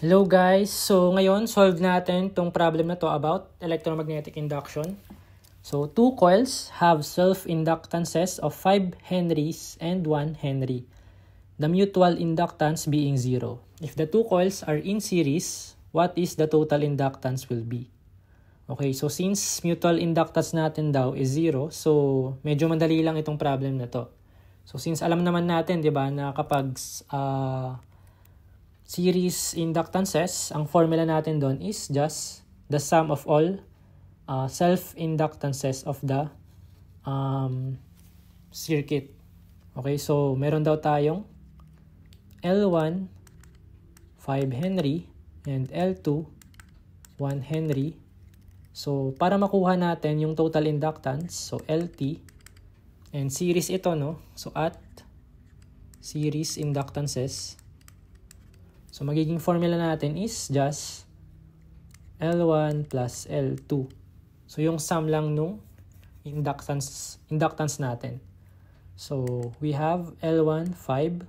Hello guys! So ngayon, solve natin tong problem na to about electromagnetic induction. So two coils have self-inductances of 5 henries and 1 henry. The mutual inductance being 0. If the two coils are in series, what is the total inductance will be? Okay, so since mutual inductance natin daw is 0, so medyo madali lang itong problem na to. So since alam naman natin, 'di ba, na kapag series inductances, ang formula natin doon is just the sum of all self-inductances of the circuit. Okay, so meron daw tayong L1, 5 Henry, and L2, 1 Henry. So, para makuha natin yung total inductance, so LT, and series ito, no? So, at series inductances, so magiging formula natin is just L1 plus L2. So, yung sum lang nung inductance natin. So, we have L1, 5,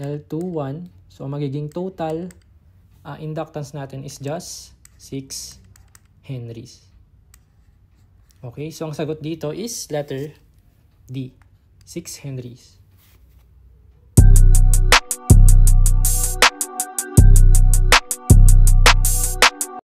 L2, 1. So, magiging total inductance natin is just 6 henries. Okay, so ang sagot dito is letter D, 6 henries.